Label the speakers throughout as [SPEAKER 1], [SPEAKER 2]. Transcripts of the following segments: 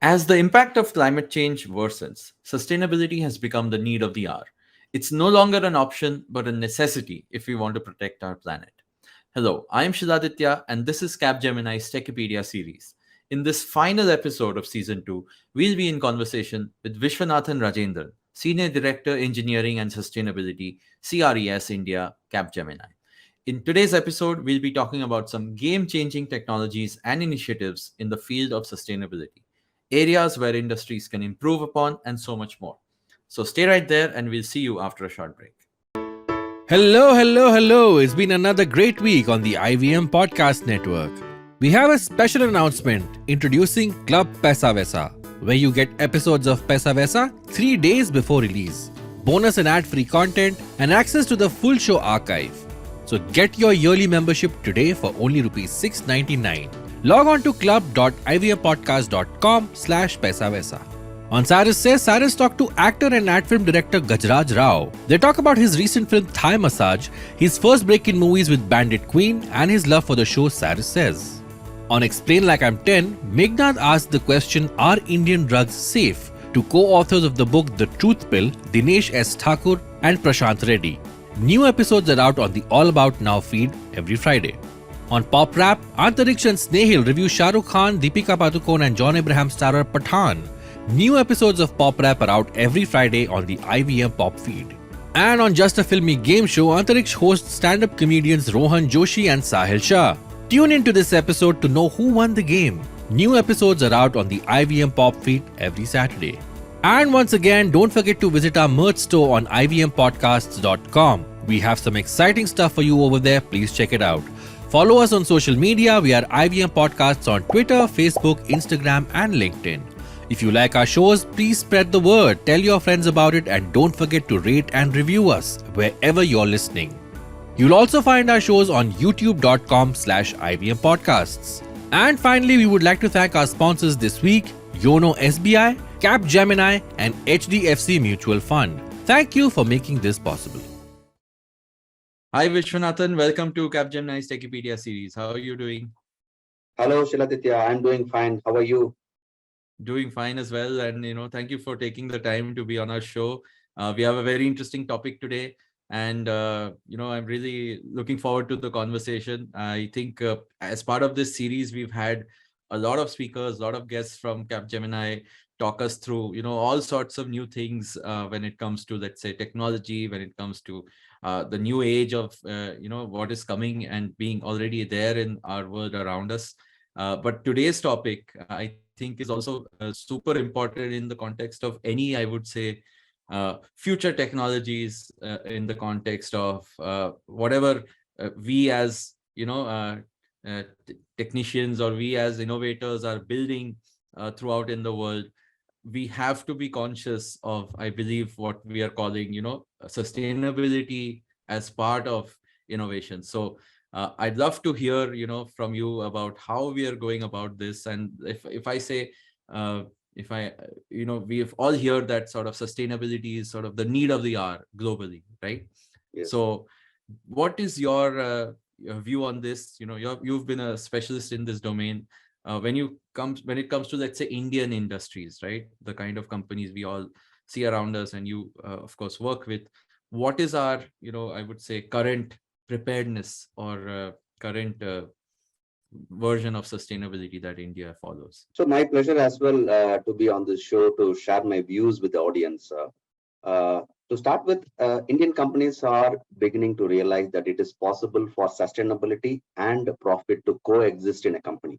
[SPEAKER 1] As the impact of climate change worsens, sustainability has become the need of the hour. It's no longer an option, but a necessity if we want to protect our planet. Hello, I am Shiladitya, and this is Capgemini's Techipedia series. In this final episode of Season 2, we'll be in conversation with Viswanathan Rajendran, Senior Director Engineering and Sustainability, CRES India, Capgemini. In today's episode, we'll be talking about some game changing technologies and initiatives in the field of sustainability, areas where industries can improve upon, and so much more. So stay right there, and we'll see you after a short break.
[SPEAKER 2] Hello, hello, hello. It's been another great week on the IVM Podcast Network. We have a special announcement introducing Club Paisa Vaisa, where you get episodes of Paisa Vaisa 3 days before release, bonus and ad-free content, and access to the full show archive. So get your yearly membership today for only Rs 699. Log on to club.ivmpodcast.com/Paisa Vaisa. On Cyrus Says, Cyrus talked to actor and ad film director Gajraj Rao. They talk about his recent film Thai Massage, his first break in movies with Bandit Queen, and his love for the show Cyrus Says. On Explain Like I'm 10, Meghnad asked the question, are Indian drugs safe? To co-authors of the book The Truth Pill, Dinesh S. Thakur and Prashant Reddy. New episodes are out on the All About Now feed every Friday. On Pop Rap, Antariksh and Snehil review Shah Rukh Khan, Deepika Padukone and John Abraham starrer Pathaan. New episodes of Pop Rap are out every Friday on the IVM Pop feed. And on Just a Filmy Game Show, Antariksh hosts stand-up comedians Rohan Joshi and Sahil Shah. Tune into this episode to know who won the game. New episodes are out on the IVM Pop feed every Saturday. And once again, don't forget to visit our merch store on ivmpodcasts.com. We have some exciting stuff for you over there. Please check it out. Follow us on social media. We are IVM Podcasts on Twitter, Facebook, Instagram, and LinkedIn. If you like our shows, please spread the word, tell your friends about it, and don't forget to rate and review us wherever you're listening. You'll also find our shows on youtube.com/IVM Podcasts. And finally, we would like to thank our sponsors this week, Yono SBI, Capgemini, and HDFC Mutual Fund. Thank you for making this possible.
[SPEAKER 1] Hi, Vishwanathan. Welcome to Capgemini's Techipedia series. How are you doing?
[SPEAKER 3] Hello, Shiladitya. I'm doing fine. How are you?
[SPEAKER 1] Doing fine as well. And, thank you for taking the time to be on our show. We have a very interesting topic today. And, I'm really looking forward to the conversation. I think as part of this series, we've had a lot of speakers, a lot of guests from Capgemini talk us through, all sorts of new things when it comes to, let's say, technology, when it comes to the new age of, what is coming and being already there in our world around us. But today's topic, I think, is also super important in the context of any, I would say, future technologies in the context of whatever we as, technicians or we as innovators are building throughout in the world. We have to be conscious of, I believe, what we are calling, sustainability as part of innovation. So I'd love to hear, from you about how we are going about this. And if I say, we've all heard that sort of sustainability is sort of the need of the hour globally, right?
[SPEAKER 3] Yes.
[SPEAKER 1] So what is your view on this? You've been a specialist in this domain. When it comes to, let's say, Indian industries, right? The kind of companies we all see around us and you, of course, work with. What is our, I would say, current preparedness or current version of sustainability that India follows?
[SPEAKER 3] So my pleasure as well to be on this show to share my views with the audience. To start with, Indian companies are beginning to realize that it is possible for sustainability and profit to coexist in a company.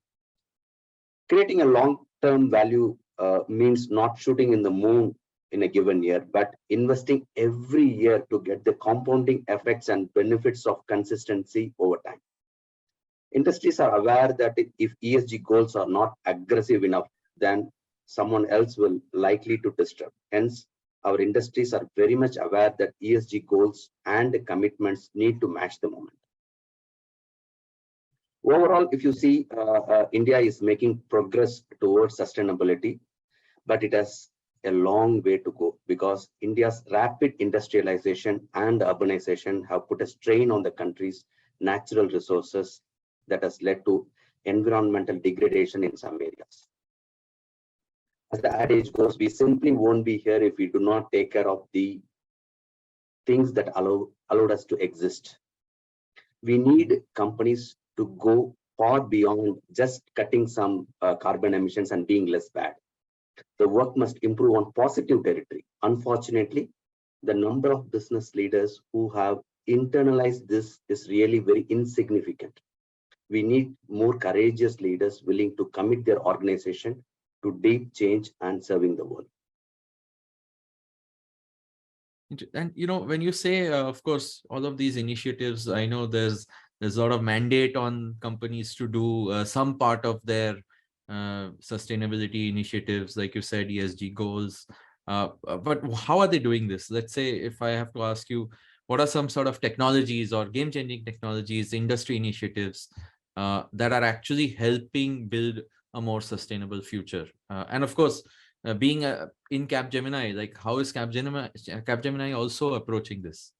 [SPEAKER 3] Creating a long-term value means not shooting in the moon in a given year, but investing every year to get the compounding effects and benefits of consistency over time. Industries are aware that if ESG goals are not aggressive enough, then someone else will likely to disturb. Hence, our industries are very much aware that ESG goals and commitments need to match the moment. Overall, if you see, India is making progress towards sustainability, but it has a long way to go because India's rapid industrialization and urbanization have put a strain on the country's natural resources that has led to environmental degradation in some areas. As the adage goes, we simply won't be here if we do not take care of the things that allowed us to exist. We need companies to go far beyond just cutting some carbon emissions and being less bad. The work must improve on positive territory. Unfortunately, the number of business leaders who have internalized this is really very insignificant. We need more courageous leaders willing to commit their organization to deep change and serving the world.
[SPEAKER 1] And when you say, of course, all of these initiatives, I know there's a lot of mandate on companies to do some part of their sustainability initiatives, like you said, ESG goals. But how are they doing this? Let's say if I have to ask you, what are some sort of technologies or game-changing technologies, industry initiatives that are actually helping build a more sustainable future? And of course, being in Capgemini, like how is Capgemini also approaching this?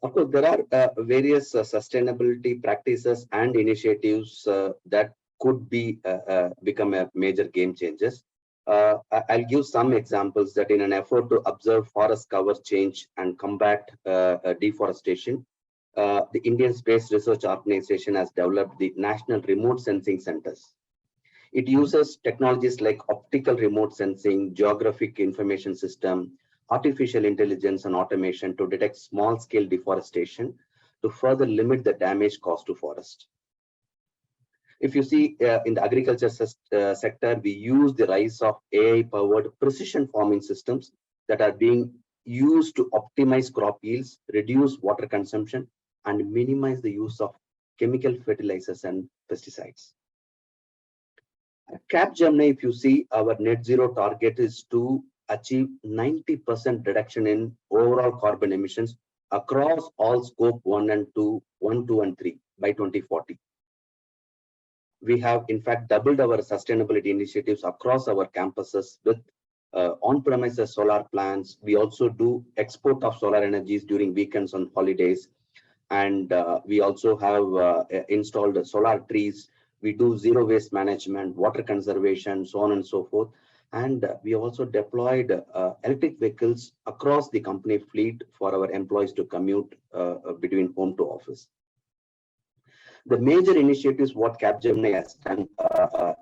[SPEAKER 3] Of course, there are various sustainability practices and initiatives that could be become a major game changers. I'll give some examples that in an effort to observe forest cover change and combat deforestation, the Indian Space Research Organization has developed the National Remote Sensing Centers. It uses technologies like optical remote sensing, geographic information system, artificial intelligence and automation to detect small-scale deforestation to further limit the damage caused to forest. If you see in the agriculture sector, we use the rise of AI-powered precision farming systems that are being used to optimize crop yields, reduce water consumption, and minimize the use of chemical fertilizers and pesticides. At Capgemini, if you see, our net zero target is to achieve 90% reduction in overall carbon emissions across all scope 1 and 2, 1, 2, and 3 by 2040. We have, in fact, doubled our sustainability initiatives across our campuses with on-premises solar plants. We also do export of solar energies during weekends and holidays. And we also have installed solar trees. We do zero waste management, water conservation, so on and so forth. And we also deployed electric vehicles across the company fleet for our employees to commute between home to office. The major initiatives what Capgemini has done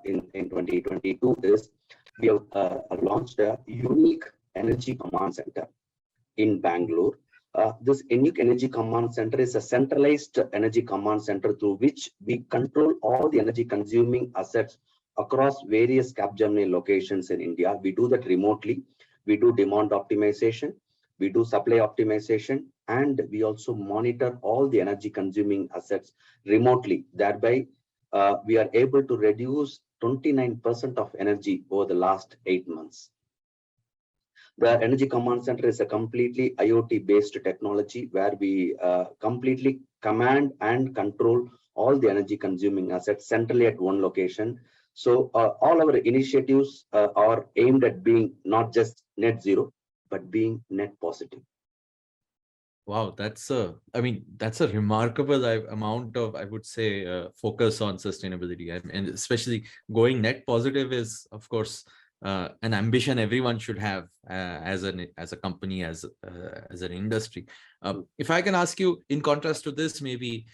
[SPEAKER 3] in 2022 is we have launched a unique energy command center in Bangalore. This unique energy command center is a centralized energy command center through which we control all the energy consuming assets across various Capgemini locations in India. We do that remotely. We do demand optimization, we do supply optimization, and we also monitor all the energy consuming assets remotely. Thereby, we are able to reduce 29% of energy over the last 8 months. The Energy Command Center is a completely IoT-based technology where we completely command and control all the energy consuming assets centrally at one location. So all our initiatives are aimed at being not just net zero, but being net positive.
[SPEAKER 1] Wow, that's a remarkable amount of, I would say, focus on sustainability, and especially going net positive is, of course, an ambition everyone should have as a company, as an industry. If I can ask you, in contrast to this, maybe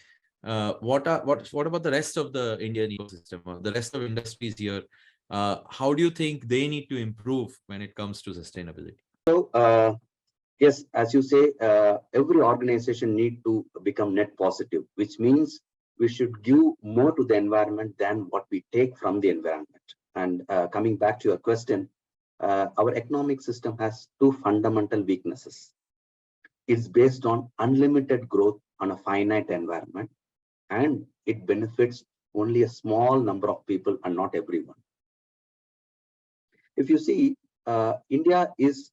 [SPEAKER 1] what about the rest of the Indian ecosystem, or the rest of industries here? How do you think they need to improve when it comes to sustainability?
[SPEAKER 3] So yes, as you say, every organization need to become net positive, which means we should give more to the environment than what we take from the environment. And coming back to your question, our economic system has two fundamental weaknesses. It's based on unlimited growth on a finite environment, and it benefits only a small number of people and not everyone. If you see, India is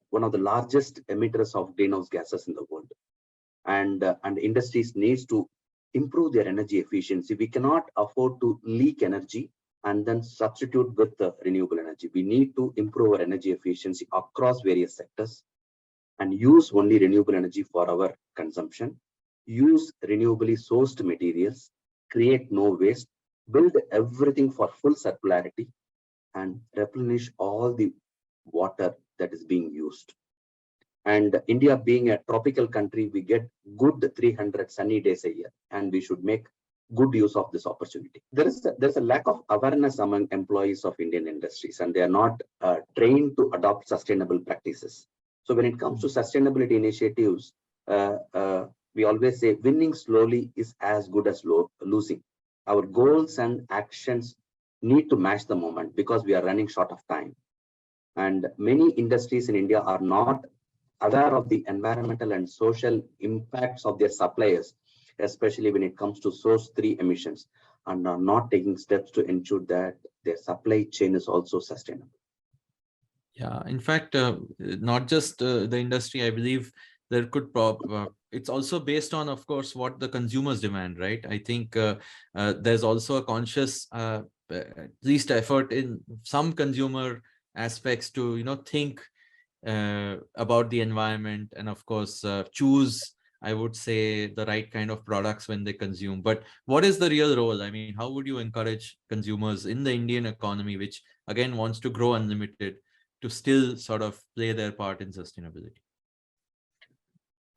[SPEAKER 3] one of the largest emitters of greenhouse gases in the world, and industries needs to improve their energy efficiency. We cannot afford to leak energy and then substitute with renewable energy. We need to improve our energy efficiency across various sectors and use only renewable energy for our consumption, use renewably sourced materials, create no waste, build everything for full circularity, and replenish all the water that is being used. And India being a tropical country, we get good 300 sunny days a year, and we should make good use of this opportunity. There's a lack of awareness among employees of Indian industries, and they are not trained to adopt sustainable practices. So when it comes to sustainability initiatives, we always say winning slowly is as good as losing. Our goals and actions need to match the moment because we are running short of time. And many industries in India are not aware of the environmental and social impacts of their suppliers, especially when it comes to source 3 emissions, and are not taking steps to ensure that their supply chain is also sustainable.
[SPEAKER 1] Yeah, in fact, not just the industry, I believe there could it's also based on, of course, what the consumers demand, right? I think there's also a conscious at least effort in some consumer aspects to think about the environment, and of course choose, I would say, the right kind of products when they consume. But what is the real role? I mean, how would you encourage consumers in the Indian economy, which again wants to grow unlimited, to still sort of play their part in sustainability?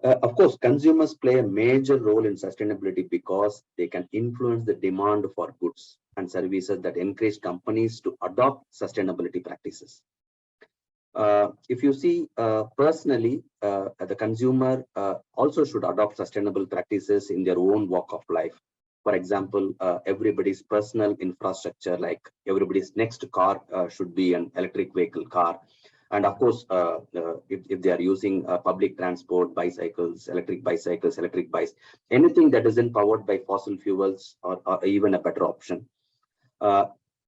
[SPEAKER 3] Of course, consumers play a major role in sustainability because they can influence the demand for goods and services that encourage companies to adopt sustainability practices. If you see personally, the consumer also should adopt sustainable practices in their own walk of life. For example, everybody's personal infrastructure, like everybody's next car should be an electric vehicle car. And of course, if they are using public transport, bicycles, electric bikes, anything that isn't powered by fossil fuels or even a better option.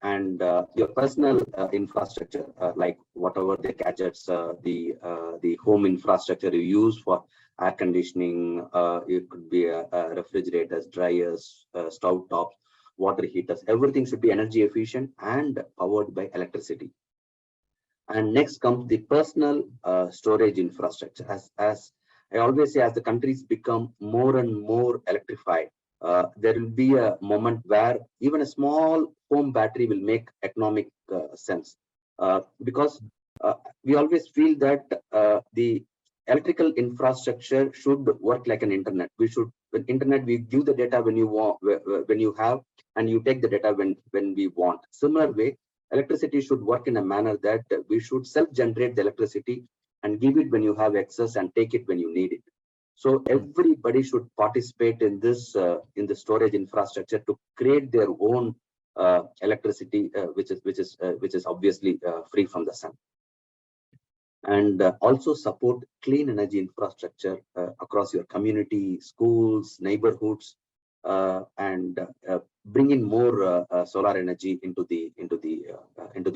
[SPEAKER 3] And your personal infrastructure, like whatever the gadgets, the home infrastructure you use for air conditioning, it could be refrigerators, dryers, stove tops, water heaters. Everything should be energy efficient and powered by electricity. And next comes the personal storage infrastructure. As I always say, as the countries become more and more electrified, there will be a moment where even a small home battery will make economic sense, because we always feel that the electrical infrastructure should work like an internet. With internet, we give the data when you want, when you have, and you take the data when we want. Similar way, electricity should work in a manner that we should self-generate the electricity and give it when you have excess and take it when you need it. So everybody should participate in this in the storage infrastructure to create their own electricity, which is obviously free from the sun, and also support clean energy infrastructure across your community, schools, neighborhoods, and bring in more solar energy into the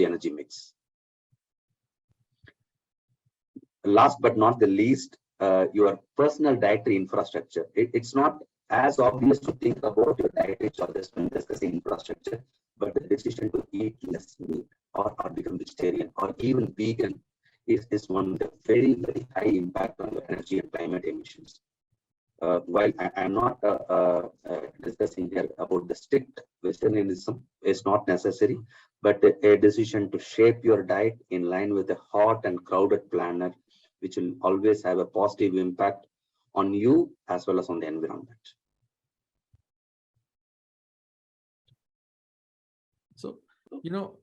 [SPEAKER 3] energy mix. Last but not the least, your personal dietary infrastructure. It's not as obvious to think about your dietary choices when discussing infrastructure, but the decision to eat less meat or become vegetarian or even vegan is one with a very, very high impact on your energy and climate emissions. While I'm not discussing here about the strict vegetarianism, is not necessary, but a decision to shape your diet in line with a hot and crowded planet, which will always have a positive impact on you as well as on the environment.
[SPEAKER 1] So,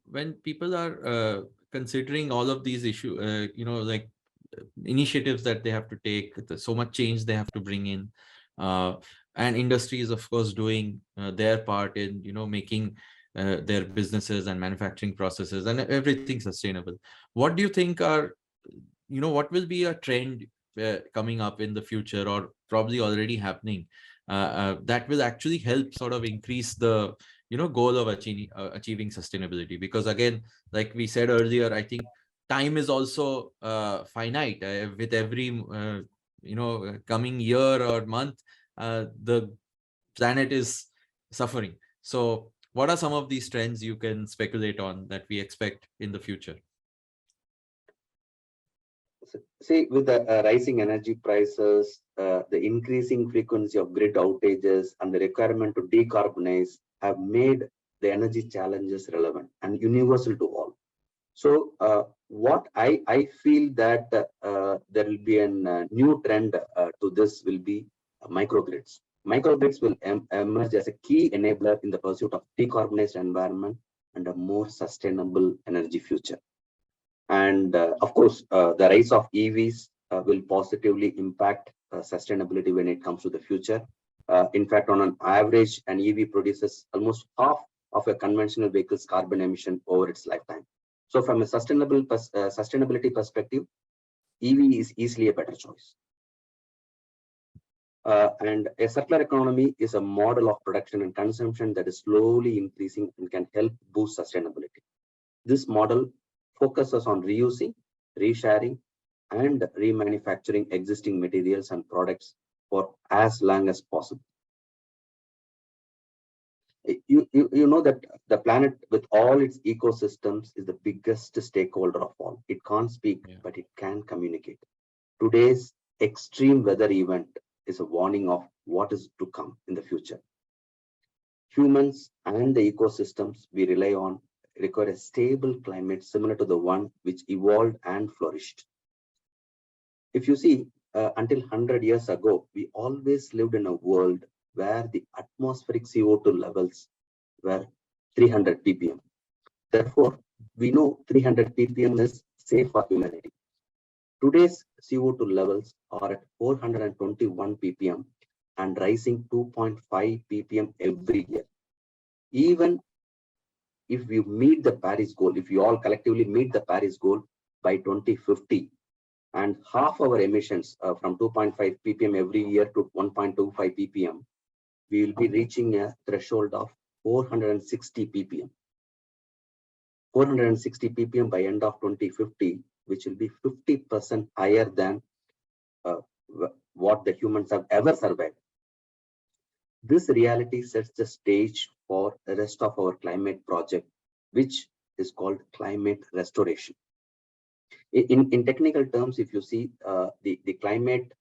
[SPEAKER 1] when people are considering all of these issues, like initiatives that they have to take, so much change they have to bring in, and industry is of course doing their part in making their businesses and manufacturing processes and everything sustainable. What do you think are what will be a trend coming up in the future, or probably already happening, that will actually help sort of increase the goal of achieving sustainability? Because again, like we said earlier, I think time is also finite. With every coming year or month, the planet is suffering. So what are some of these trends you can speculate on that we expect in the future?
[SPEAKER 3] See, with the rising energy prices, the increasing frequency of grid outages, and the requirement to decarbonize have made the energy challenges relevant and universal to all. So what I feel that there will be a new trend to this will be microgrids. Microgrids will emerge as a key enabler in the pursuit of decarbonized environment and a more sustainable energy future. And of course, the rise of EVs will positively impact sustainability when it comes to the future. In fact, on an average, an EV produces almost half of a conventional vehicle's carbon emission over its lifetime. So from a sustainability perspective, EV is easily a better choice. And a circular economy is a model of production and consumption that is slowly increasing and can help boost sustainability. This model focuses on reusing, resharing, and remanufacturing existing materials and products for as long as possible. You know that the planet with all its ecosystems is the biggest stakeholder of all. It can't speak, but it can communicate. Today's extreme weather event is a warning of what is to come in the future. Humans and the ecosystems we rely on require a stable climate similar to the one which evolved and flourished. If you see, until 100 years ago, we always lived in a world where the atmospheric CO2 levels were 300 ppm. Therefore, we know 300 ppm is safe for humanity. Today's CO2 levels are at 421 ppm and rising 2.5 ppm every year. Even if we meet the Paris goal, if we all collectively meet the Paris goal by 2050, and half our emissions from 2.5 ppm every year to 1.25 ppm, we will be reaching a threshold of 460 ppm. 460 ppm by end of 2050, which will be 50% higher than what the humans have ever survived. This reality sets the stage for the rest of our climate project, which is called climate restoration. In technical terms, if you see, the climate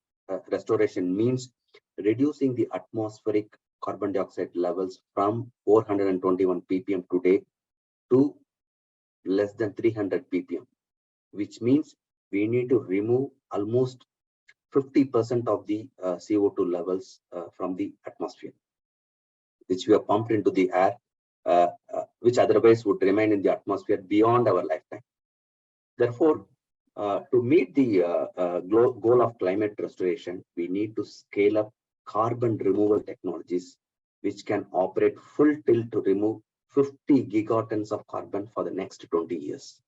[SPEAKER 3] restoration means reducing the atmospheric carbon dioxide levels from 421 ppm today to less than 300 ppm, which means we need to remove almost 50% of the CO2 levels from the atmosphere, which we have pumped into the air, which otherwise would remain in the atmosphere beyond our lifetime. Therefore, to meet the goal of climate restoration, we need to scale up carbon removal technologies, which can operate full tilt to remove 50 gigatons of carbon for the next 20 years.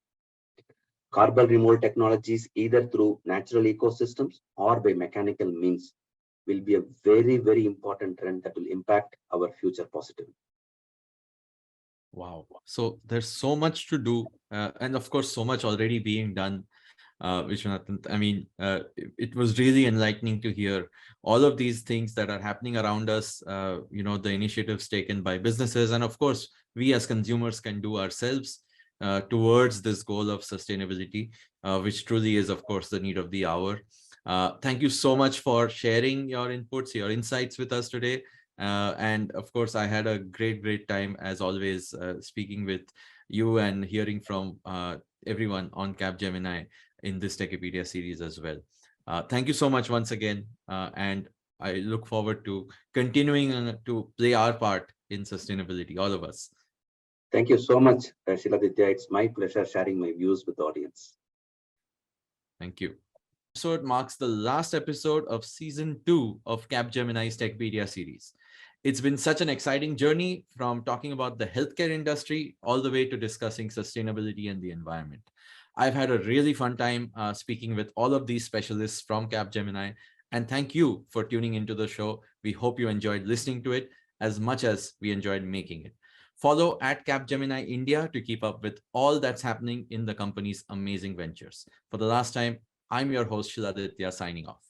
[SPEAKER 3] Carbon removal technologies, either through natural ecosystems or by mechanical means, will be a very, very important trend that will impact our future positively.
[SPEAKER 1] Wow. So there's so much to do. And of course, so much already being done. Viswanathan, I mean, it was really enlightening to hear all of these things that are happening around us, the initiatives taken by businesses. And of course, we as consumers can do ourselves towards this goal of sustainability, which truly is, of course, the need of the hour. Thank you so much for sharing your inputs, your insights with us today. And of course, I had a great time, as always, speaking with you and hearing from everyone on Capgemini in this Techipedia series as well. Thank you so much once again. And I look forward to continuing to play our part in sustainability, all of us.
[SPEAKER 3] Thank you so much, Shiladitya. It's my pleasure sharing my views with the audience.
[SPEAKER 1] Thank you. Episode marks the last episode of season 2 of Capgemini's Techipedia series. It's been such an exciting journey, from talking about the healthcare industry all the way to discussing sustainability and the environment. I've had a really fun time speaking with all of these specialists from Capgemini, and thank you for tuning into the show. We hope you enjoyed listening to it as much as we enjoyed making it. Follow at Capgemini India to keep up with all that's happening in the company's amazing ventures. For the last time, I'm your host, Shiladitya, signing off.